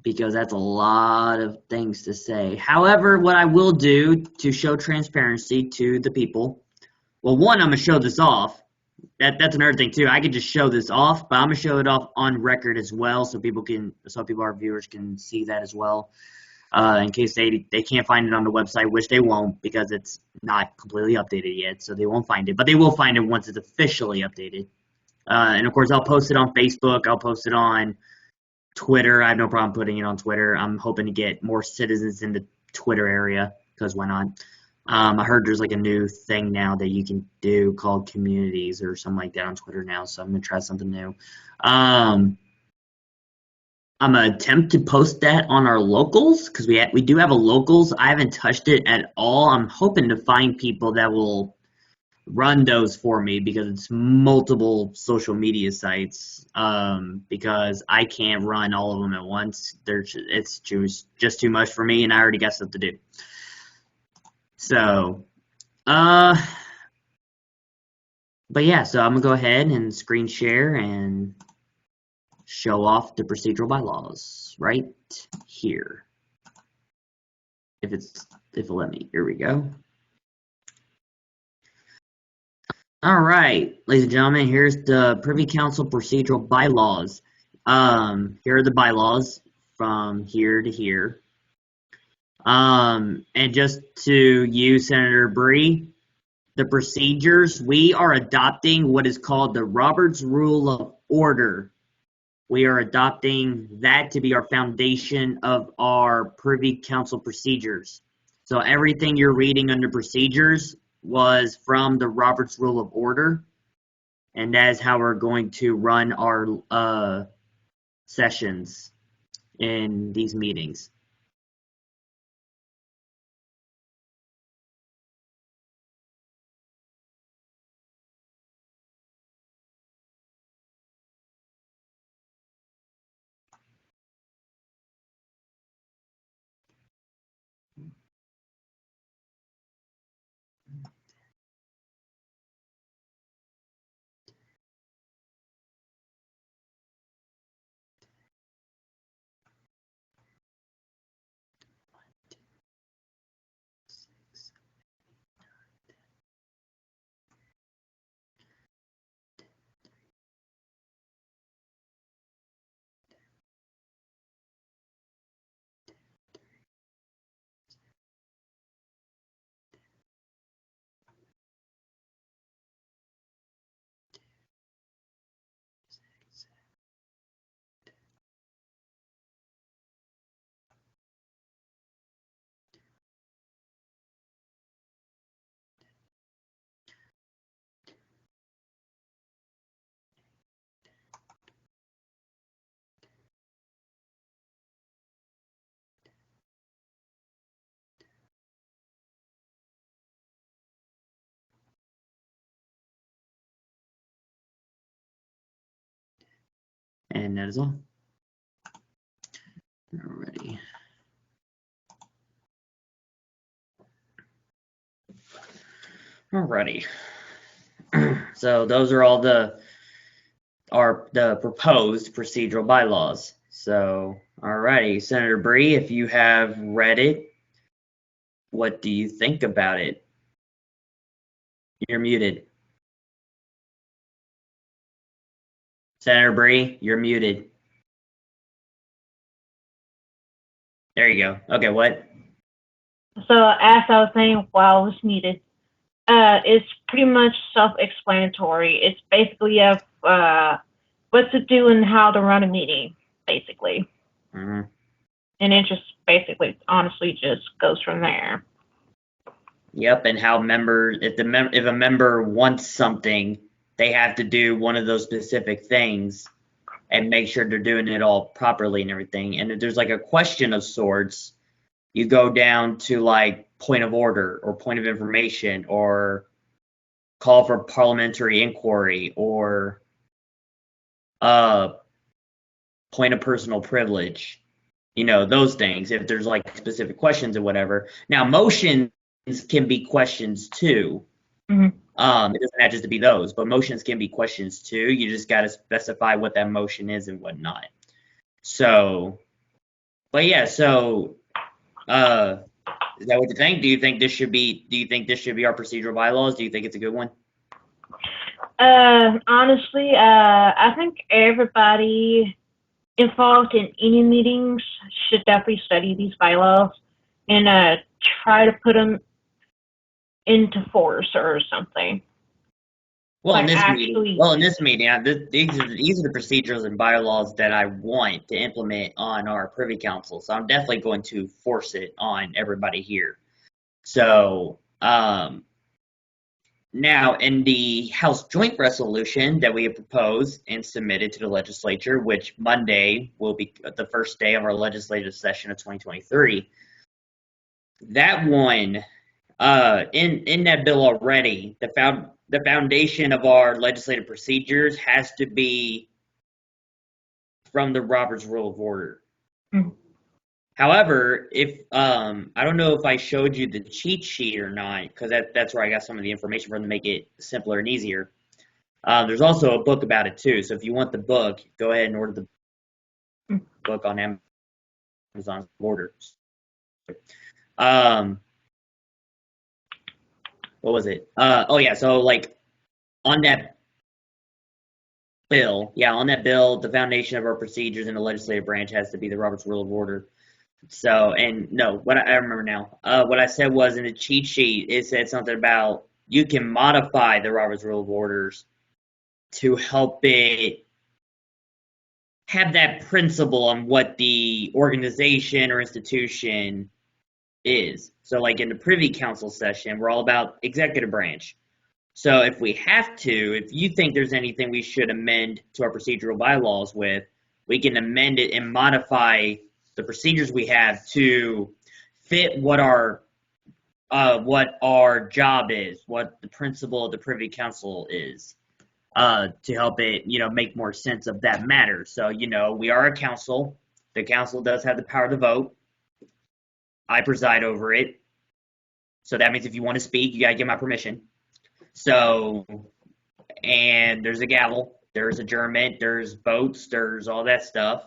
because that's a lot of things to say. However, what I will do to show transparency to the people, well, one, I'm gonna show this off. That's another thing too. I could just show this off, but I'm gonna show it off on record as well, so our viewers can see that as well. In case they can't find it on the website, which they won't because it's not completely updated yet, so they won't find it. But they will find it once it's officially updated. And of course, I'll post it on Facebook. I'll post it on Twitter. I have no problem putting it on Twitter. I'm hoping to get more citizens in the Twitter area because why not? I heard there's like a new thing now that you can do called communities or something like that on Twitter now, so I'm gonna try something new. I'm gonna attempt to post that on our locals because we do have a locals. I haven't touched it at all. I'm hoping to find people that will run those for me because it's multiple social media sites. Because I can't run all of them at once. It's just too much for me, and I already got stuff to do. So, but yeah. So I'm gonna go ahead and screen share and show off the procedural bylaws right here. If it'll let me. Here we go. All right, ladies and gentlemen, here's the Privy Council procedural bylaws. Here are the bylaws from here to here. And just to you, Senator Bree, the procedures, we are adopting what is called the Robert's Rule of Order. We are adopting that to be our foundation of our Privy Council procedures. So everything you're reading under procedures was from the Robert's Rule of Order, and that is how we're going to run our sessions in these meetings. And that is all. Alrighty. Alrighty. So those are all the proposed procedural bylaws. So, alrighty, Senator Bree, if you have read it, what do you think about it? You're muted. Senator Bree, you're muted. There you go. Okay, what? So as I was saying while I was muted, it's pretty much self-explanatory. It's basically what to do and how to run a meeting, basically. Mm-hmm. And it just basically, honestly, just goes from there. Yep, and how members, if a member wants something, they have to do one of those specific things and make sure they're doing it all properly and everything. And if there's like a question of sorts, you go down to like point of order or point of information or call for parliamentary inquiry or point of personal privilege, those things, if there's like specific questions or whatever. Now, motions can be questions too. Mm-hmm. It doesn't have just to be those, but motions can be questions too. You just got to specify what that motion is and whatnot. So but yeah, so is that what you think? Do you think this should be? Do you think this should be our procedural bylaws? Do you think it's a good one? Honestly, I think everybody involved in any meetings should definitely study these bylaws and try to put them into force or something. Well, in Like this meeting, actually use it. these are the procedures and bylaws that I want to implement on our Privy Council. So I'm definitely going to force it on everybody here. So now in the House Joint Resolution that we have proposed and submitted to the legislature, which Monday will be the first day of our legislative session of 2023, that one in that bill already, the foundation of our legislative procedures has to be from the Robert's Rule of Order. Mhm. However, if I don't know if I showed you the cheat sheet or not, because that's where I got some of the information from to make it simpler and easier. There's also a book about it too. So if you want the book, go ahead and order the book on Amazon order. Um, what was it? Oh yeah, so like on that bill, yeah, on that bill, the foundation of our procedures in the legislative branch has to be the Robert's Rule of Order. So, and no, what I remember now, what I said was in the cheat sheet, it said something about you can modify the Robert's Rule of Orders to help it have that principle on what the organization or institution is. So, like in the Privy Council session, we're all about executive branch. So, if we have to, if you think there's anything we should amend to our procedural bylaws with, we can amend it and modify the procedures we have to fit what our job is, what the principle of the Privy Council is, to help it, make more sense of that matter. So, we are a council. The council does have the power to vote. I preside over it. So that means if you want to speak, you gotta get my permission. So, and there's a gavel, there's adjournment, there's votes, there's all that stuff.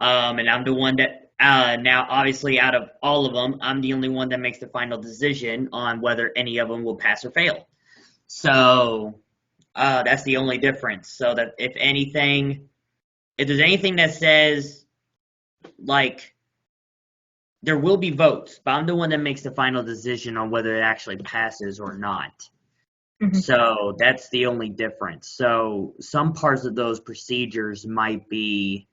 And I'm the one that now, obviously, out of all of them, I'm the only one that makes the final decision on whether any of them will pass or fail. So that's the only difference. So that if there's anything that says like there will be votes, but I'm the one that makes the final decision on whether it actually passes or not. Mhm. So that's the only difference. So some parts of those procedures might be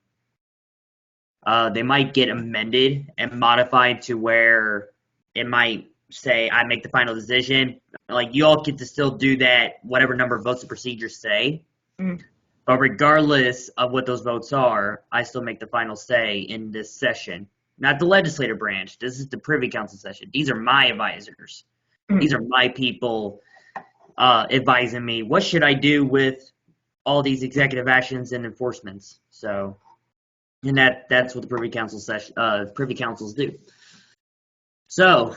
they might get amended and modified to where it might say I make the final decision. Like you all get to still do that, whatever number of votes the procedures say. Mhm. But regardless of what those votes are, I still make the final say in this session. Not the legislative branch. This is the Privy Council session. These are my advisors. Mhm. These are my people advising me. What should I do with all these executive actions and enforcements? So, and that's what the Privy Council Privy Councils do. So,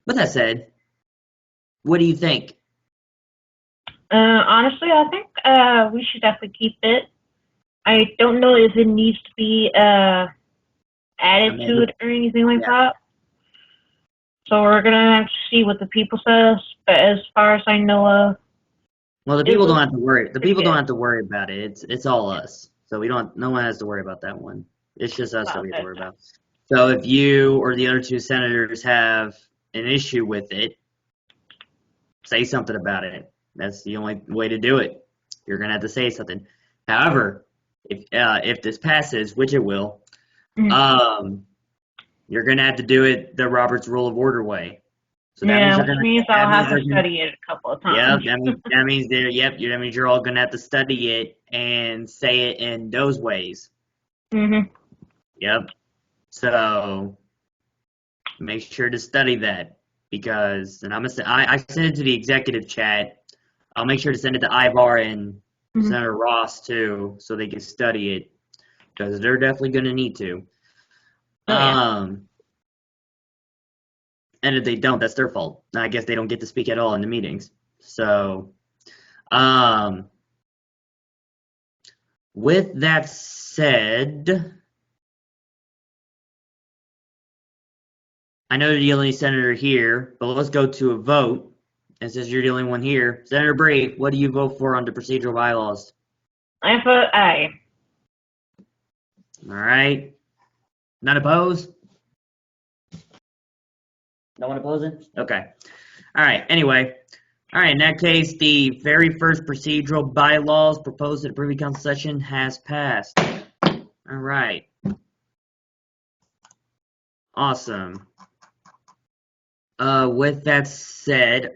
with that said, what do you think? Honestly, I think we should definitely keep it. I don't know if it needs to be added to Amended? it or anything like Yeah. that. So we're gonna have to see what the people says. But as far as I know of, Well, the it people don't looks have to worry. The pretty people don't good. have to worry about it. It's all us. So we don't. No one has to worry about that one. It's just us that About we have to that. worry about. So if you or the other two senators have an issue with it, say something about it. That's the only way to do it. You're gonna have to say something. However, if this passes, which it will, Mhm. um, you're gonna have to do it the Robert's Rule of Order way. So that means Yeah, you're which gonna. means That I'll means have they're to gonna. study it a couple of Yep. times. That means they're. Yep. That means you're all gonna have to study it and say it in those ways. Mhm. Yep. So make sure to study that because, and I send it to the executive chat. I'll make sure to send it to Ivar and Mhm. Senator Ross too, so they can study it because they're definitely going to need to. Oh yeah. Um, and if they don't, that's their fault. I guess they don't get to speak at all in the meetings. So, um, with that said, I know you're the only senator here, but let's go to a vote. And since you're the only one here, Senator Bree, what do you vote for on the procedural bylaws? I vote aye. All right. None opposed? No one opposing? Okay. All right. Anyway. All right. In that case, the very first procedural bylaws proposed at the Privy Council session has passed. All right. Awesome. With that said,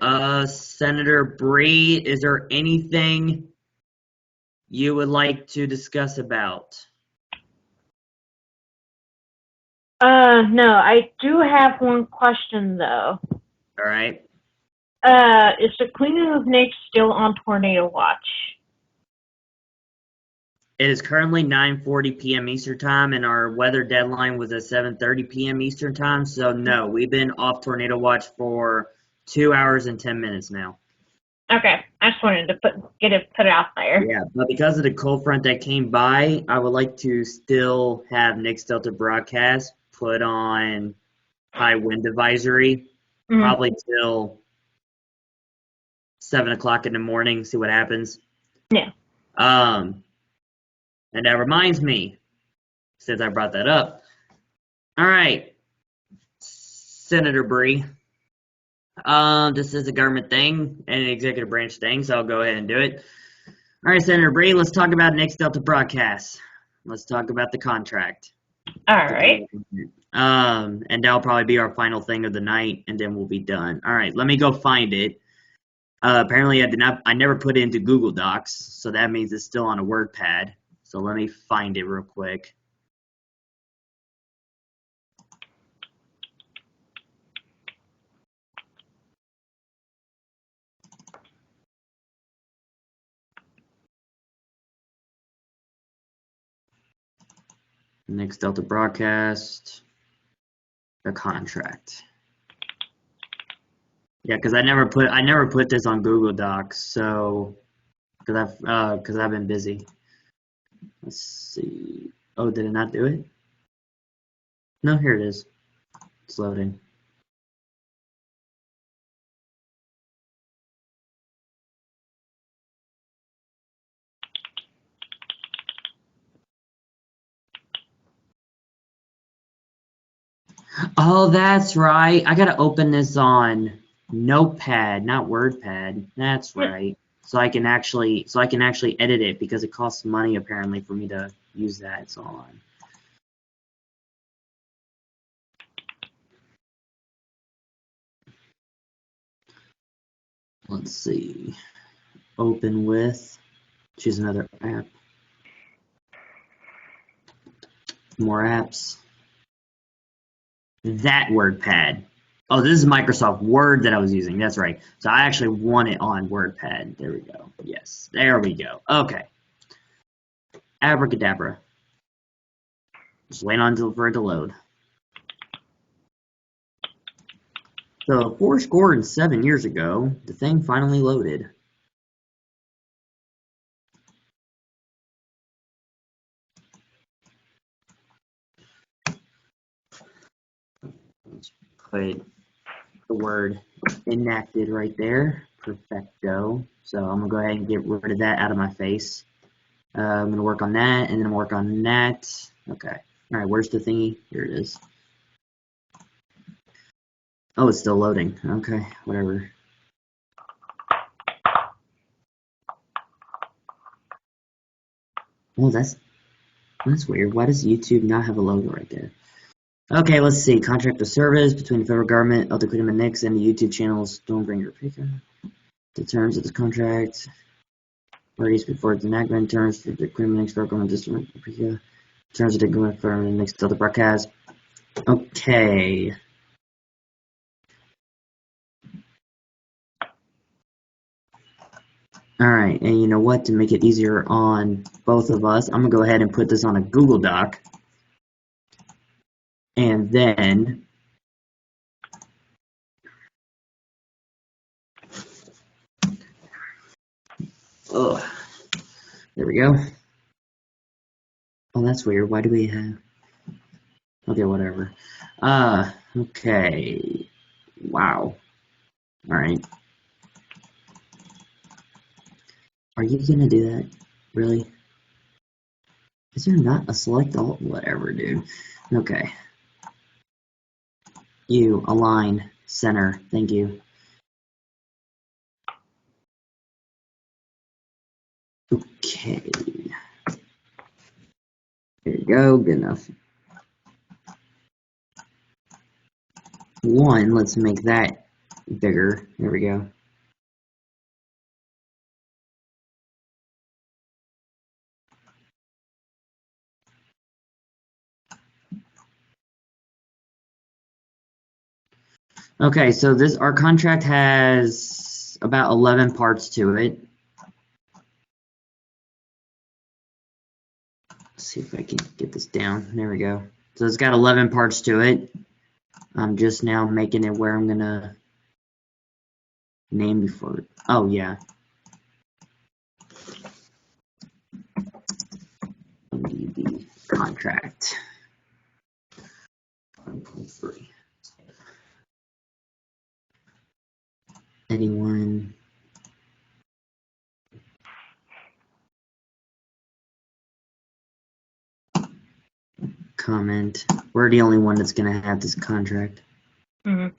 Senator Bree, is there anything you would like to discuss about? No, I do have one question though. All right. Is the Queen of Snakes still on tornado watch? It is currently 9:40 p.m. Eastern Time, and our weather deadline was at 7:30 p.m. Eastern Time. So no, we've been off tornado watch for 2 hours and 10 minutes now. Okay, I just wanted to get it put out there. Yeah, but because of the cold front that came by, I would like to still have Nick's Delta broadcast put on high wind advisory, probably till 7 o'clock in the morning. See what happens. Yeah. And that reminds me, since I brought that up. All right, Senator Bree. This is a government thing and an executive branch thing, so I'll go ahead and do it. All right, Senator Bree, let's talk about Nick's Delta broadcast. Let's talk about the contract. All right. And that'll probably be our final thing of the night, and then we'll be done. All right, let me go find it. Apparently, I never put it into Google Docs, so that means it's still on a WordPad. So let me find it real quick. Nick's Delta broadcast, the contract. Yeah, because I never put this on Google Docs, so because I've been busy. Let's see. Oh, did it not do it? No, here it is. It's loading. Oh, that's right. I gotta open this on Notepad, not WordPad. That's right. So I can actually edit it because it costs money apparently for me to use that. It's all on. Let's see. Open with. Choose another app. More apps. That WordPad. Oh, this is Microsoft Word that I was using. That's right. So I actually want it on WordPad. There we go. Yes, there we go. Okay. Abracadabra. Just wait on for it to load. So 7 years ago, the thing finally loaded. Let's put the word enacted right there. Perfecto. So I'm gonna go ahead and get rid of that out of my face. I'm gonna work on that and then work on that. Okay. All right. Where's the thingy? Here it is. Oh, it's still loading. Okay. Whatever. Oh, that's weird. Why does YouTube not have a logo right there? Okay, let's see. Contract of service between the federal government, Elder Queen and Nix, and the YouTube channels Stormbringer Pika. The terms of this contract. Parties before its enactment. Terms for the Queen and Nix federal government district Pika. Terms of the agreement for the Nix Delta broadcast. Okay. Alright, and you know what? To make it easier on both of us, I'm going to go ahead and put this on a Google Doc. And then there we go. Oh, that's weird. Why do we have Okay, whatever. Okay. Wow. All right. Are you gonna do that? Really? Is there not a select all? Whatever, dude. Okay. You align center. Thank you. Okay. There you go. Good enough. One. Let's make that bigger. There we go. Okay, so our contract has about 11 parts to it. Let's see if I can get this down. There we go. So it's got 11 parts to it. I'm just now making it where I'm gonna name before. Oh yeah. MDB contract. 1.3. Anyone? Comment. We're the only one that's gonna have this contract. Mm-hmm.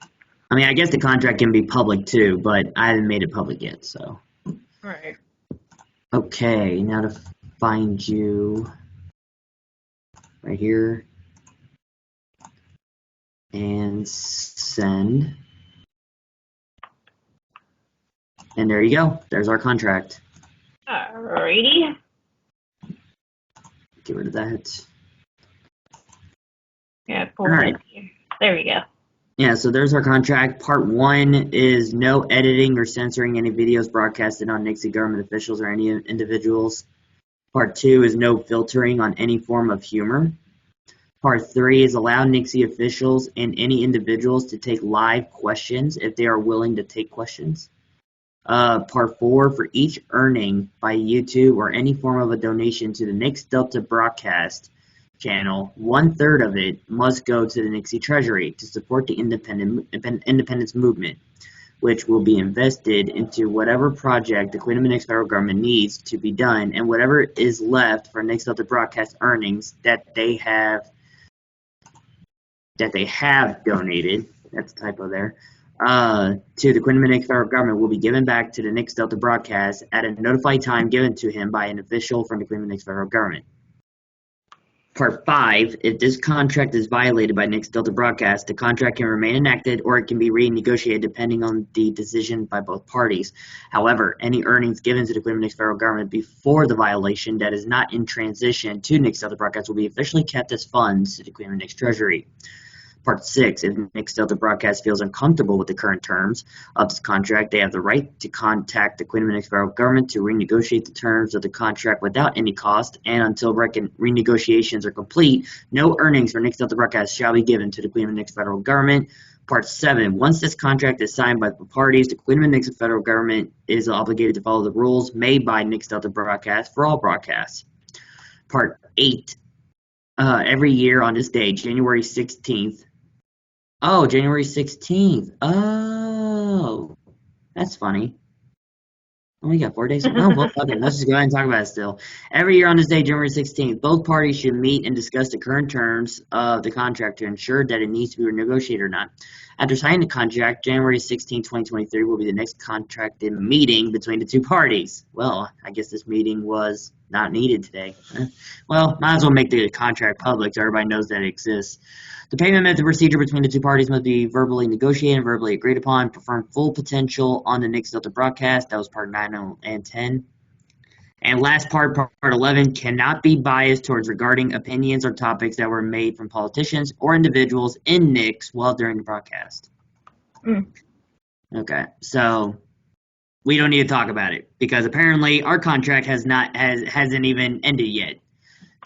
I mean, I guess the contract can be public too, but I haven't made it public yet, so. Right. Okay, now to find you right here and send. And there you go. There's our contract. Alrighty. Get rid of that. Yeah, pull All right. that here. There we go. Yeah, so there's our contract. Part 1 is no editing or censoring any videos broadcasted on Nixie government officials or any individuals. Part 2 is no filtering on any form of humor. Part 3 is allow Nixie officials and any individuals to take live questions if they are willing to take questions. Part 4, for each earning by YouTube or any form of a donation to the Nix Delta broadcast channel, 1/3 of it must go to the Nixie Treasury to support the independence movement, which will be invested into whatever project the Queen of the Nix federal government needs to be done, and whatever is left for Nix Delta broadcast earnings that they have donated, that's a typo there, to the Queen of the Nix federal government will be given back to the Nix Delta broadcast at a notified time given to him by an official from the Queen of the Nix federal government. Part 5, if this contract is violated by Nix Delta Broadcast, the contract can remain enacted or it can be renegotiated depending on the decision by both parties. However, any earnings given to the Queen of Nix federal government before the violation that is not in transition to Nix Delta Broadcast will be officially kept as funds to the Queen of Nix Treasury. Part 6, if Nix Delta Broadcast feels uncomfortable with the current terms of this contract, they have the right to contact the Queen of the Nix federal government to renegotiate the terms of the contract without any cost, and until renegotiations are complete, no earnings for Nix Delta Broadcast shall be given to the Queen of the Nix federal government. Part 7, once this contract is signed by the parties, the Queen of the Nix federal government is obligated to follow the rules made by Nix Delta Broadcast for all broadcasts. Part 8, every year on this day, January 16th, oh, January 16th. Oh, that's funny. Oh, we got 4 days. Oh, well, okay. Let's just go ahead and talk about it still. Every year on this day, January 16th, both parties should meet and discuss the current terms of the contract to ensure that it needs to be renegotiated or not. After signing the contract, January 16, 2023 will be the next contracted meeting between the two parties. Well, I guess this meeting was not needed today. Well, might as well make the contract public so everybody knows that it exists. The payment method procedure between the two parties must be verbally negotiated and verbally agreed upon. Confirm full potential on the Nix Delta broadcast. That was part 9 and 10. And last part 11, cannot be biased towards regarding opinions or topics that were made from politicians or individuals in Nix while during the broadcast. Mm. Okay, so we don't need to talk about it because apparently our contract hasn't even ended yet.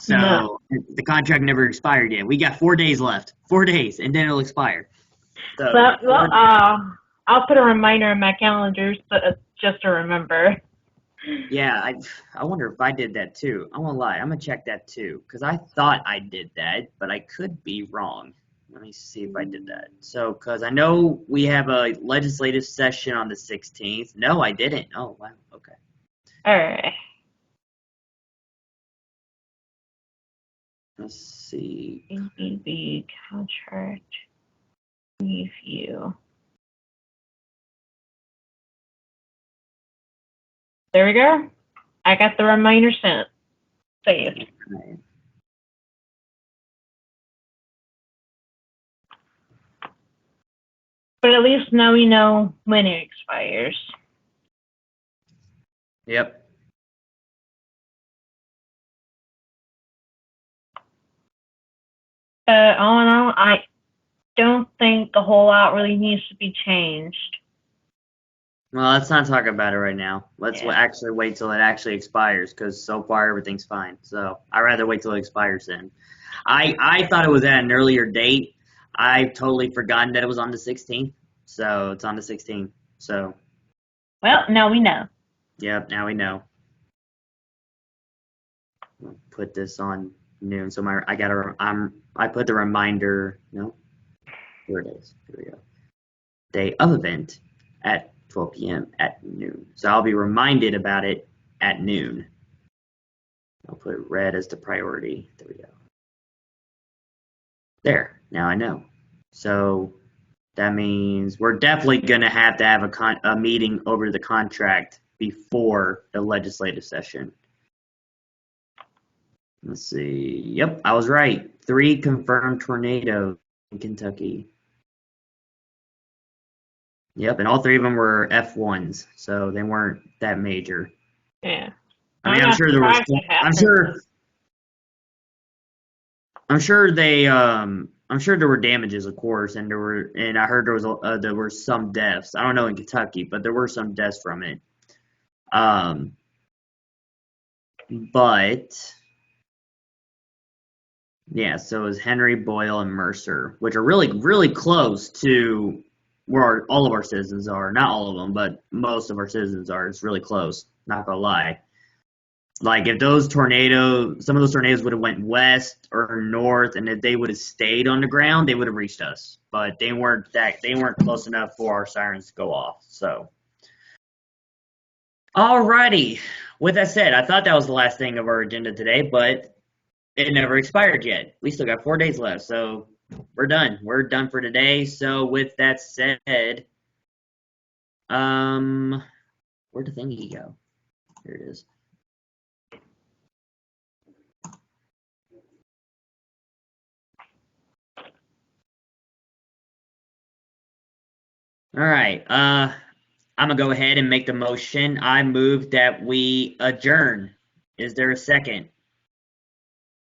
So No. the contract never expired yet. We got 4 days left. 4 days, and then it'll expire. So, Well, I'll put a reminder in my calendar just to remember. Yeah, I wonder if I did that too. I won't lie, I'm gonna check that too, because I thought I did that, but I could be wrong. Let me see if I did that. So, because I know we have a legislative session on the 16th. No, I didn't. Oh, wow. Okay. All right. Let's see. ABB contract review. There we go. I got the reminder sent. Saved. Okay. But at least now we know when it expires. Yep. All in all, I don't think a whole lot really needs to be changed. Well, let's not talk about it right now. Let's Yeah. actually wait till it actually expires, because so far everything's fine. So I'd rather wait till it expires then. I thought it was at an earlier date. I've totally forgotten that it was on the 16th. So it's on the 16th. So, Well, now we know. yep, now we know. I'll put this on noon. So I put the reminder. No, here it is. Here we go. Day of event at 12 p.m. at noon. So I'll be reminded about it at noon. I'll put red as the priority. There we go. There. Now I know. So that means we're definitely going to have a meeting over the contract before the legislative session. Let's see. Yep, I was right. 3 confirmed tornadoes in Kentucky. Yep, and all 3 of them were F1s, so they weren't that major. Yeah. I mean, I'm sure there was. I'm sure there were damages, of course, and I heard there were some deaths. I don't know in Kentucky, but there were some deaths from it. But yeah, so it was Henry, Boyle, and Mercer, which are really, really close to where all of our citizens are. Not all of them, but most of our citizens are. It's really close. Not gonna lie. Like if some of those tornadoes would have went west or north, and if they would have stayed on the ground, they would have reached us. But they weren't close enough for our sirens to go off. So, alrighty. With that said, I thought that was the last thing of our agenda today, but it never expired yet. We still got 4 days left, so we're done. We're done for today. So with that said, where'd the thingy go? Here it is. All right. I'm gonna go ahead and make the motion. I move that we adjourn. Is there a second?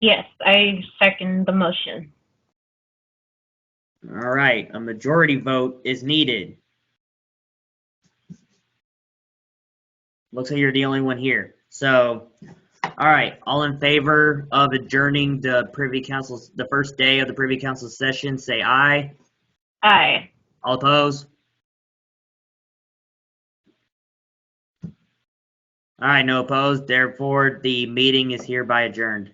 Yes, I second the motion. All right. A majority vote is needed. Looks like you're the only one here. So, all right. All in favor of adjourning the first day of the Privy Council session, say aye. Aye. All opposed? All right, no opposed. Therefore, the meeting is hereby adjourned.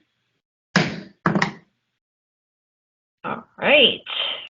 All right.